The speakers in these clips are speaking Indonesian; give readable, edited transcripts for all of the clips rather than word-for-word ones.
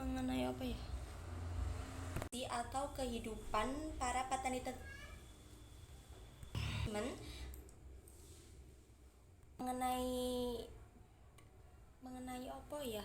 mengenai apa ya? Atau kehidupan para petani mengenai mengenai apa ya?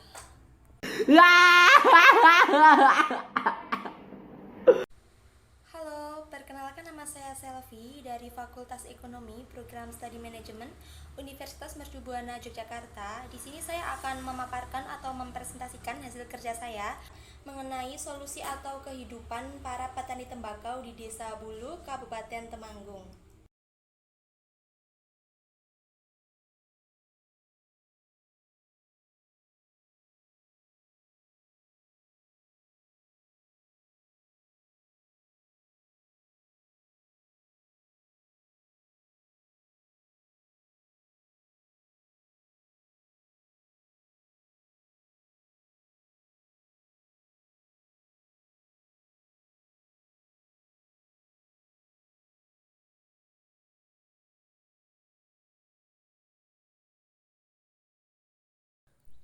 Halo, perkenalkan nama saya Selvi dari Fakultas Ekonomi Program Studi Manajemen Universitas Mercu Buana Yogyakarta. Di sini saya akan memaparkan atau mempresentasikan hasil kerja saya mengenai solusi atau kehidupan para petani tembakau di Desa Bulu, Kabupaten Temanggung.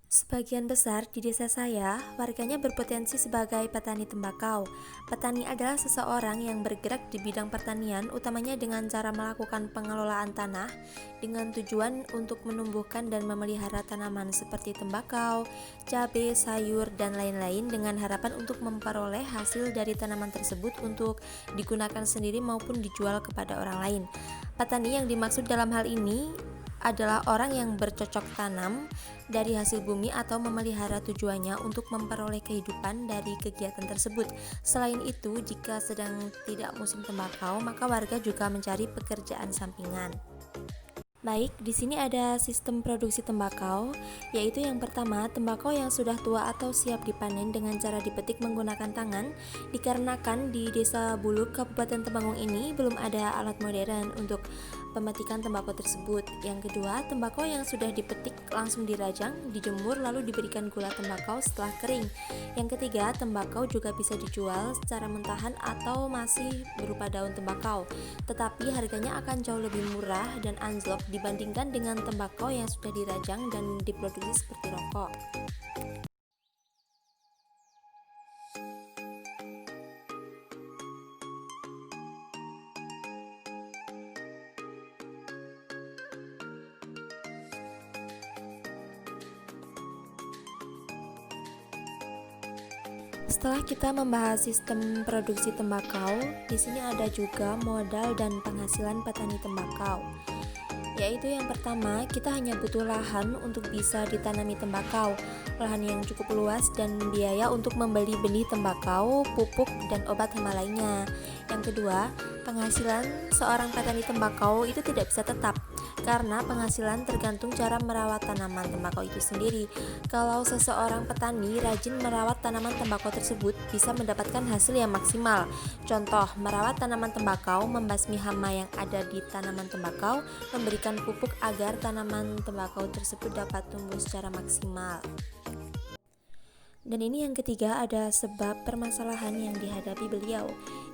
Sebagian besar di desa saya, warganya berpotensi sebagai petani tembakau. Petani adalah seseorang yang bergerak di bidang pertanian, utamanya dengan cara melakukan pengelolaan tanah dengan tujuan untuk menumbuhkan dan memelihara tanaman seperti tembakau, cabai, sayur, dan lain-lain dengan harapan untuk memperoleh hasil dari tanaman tersebut untuk digunakan sendiri maupun dijual kepada orang lain. Petani yang dimaksud dalam hal ini adalah orang yang bercocok tanam dari hasil bumi atau memelihara tujuannya untuk memperoleh kehidupan dari kegiatan tersebut. Selain itu, jika sedang tidak musim tembakau, maka warga juga mencari pekerjaan sampingan. Baik, di sini ada sistem produksi tembakau, yaitu yang pertama, tembakau yang sudah tua atau siap dipanen dengan cara dipetik menggunakan tangan, dikarenakan di Desa Buluk, Kabupaten Temanggung ini belum ada alat modern untuk pemetikan tembakau tersebut. Yang kedua, tembakau yang sudah dipetik langsung dirajang, dijemur, lalu diberikan gula tembakau setelah kering. Yang ketiga, tembakau juga bisa dijual secara mentahan atau masih berupa daun tembakau, tetapi harganya akan jauh lebih murah dan anjlok dibandingkan dengan tembakau yang sudah dirajang dan diproduksi seperti rokok. Setelah kita membahas sistem produksi tembakau, di sini ada juga modal dan penghasilan petani tembakau. Yaitu yang pertama, kita hanya butuh lahan untuk bisa ditanami tembakau, lahan yang cukup luas dan biaya untuk membeli benih tembakau, pupuk, dan obat hama lainnya. Yang kedua, penghasilan seorang petani tembakau itu tidak bisa tetap, karena penghasilan tergantung cara merawat tanaman tembakau itu sendiri. Kalau seseorang petani rajin merawat tanaman tembakau tersebut, bisa mendapatkan hasil yang maksimal. Contoh, merawat tanaman tembakau, membasmi hama yang ada di tanaman tembakau, memberikan pupuk agar tanaman tembakau tersebut dapat tumbuh secara maksimal. Dan ini yang ketiga, ada sebab permasalahan yang dihadapi beliau.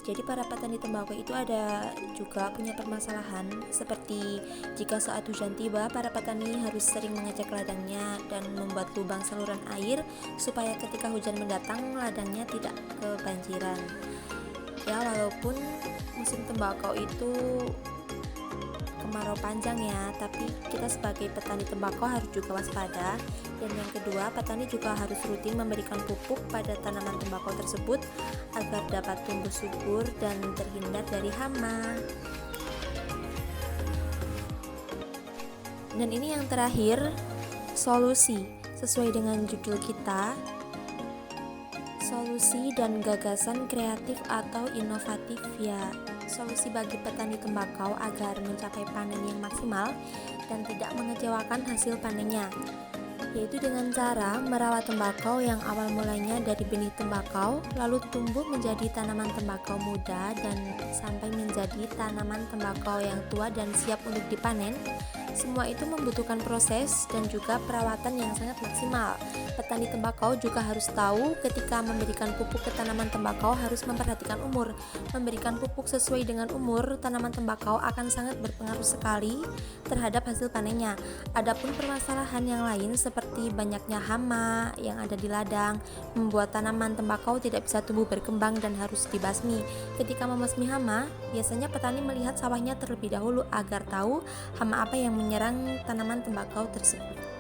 Jadi para petani tembakau itu ada juga punya permasalahan, seperti jika saat hujan tiba, para petani harus sering mengecek ladangnya dan membuat lubang saluran air supaya ketika hujan mendatang ladangnya tidak kebanjiran. Ya, walaupun musim tembakau itu kemarau panjang ya, tapi kita sebagai petani tembakau harus juga waspada. Dan yang kedua, petani juga harus rutin memberikan pupuk pada tanaman tembakau tersebut agar dapat tumbuh subur dan terhindar dari hama. Dan ini yang terakhir, solusi. Sesuai dengan judul kita, solusi dan gagasan kreatif atau inovatif, ya, solusi bagi petani tembakau agar mencapai panen yang maksimal dan tidak mengecewakan hasil panennya, yaitu dengan cara merawat tembakau yang awal mulanya dari benih tembakau, lalu tumbuh menjadi tanaman tembakau muda dan sampai menjadi tanaman tembakau yang tua dan siap untuk dipanen, Semua itu membutuhkan proses dan juga perawatan yang sangat maksimal. Petani tembakau juga harus tahu ketika memberikan pupuk ke tanaman tembakau harus memperhatikan umur. Memberikan pupuk sesuai dengan umur tanaman tembakau akan sangat berpengaruh sekali terhadap hasil panennya. Adapun permasalahan yang lain seperti banyaknya hama yang ada di ladang membuat tanaman tembakau tidak bisa tumbuh berkembang dan harus dibasmi. Ketika membasmi hama, biasanya petani melihat sawahnya terlebih dahulu agar tahu hama apa yang menyerang tanaman tembakau tersebut.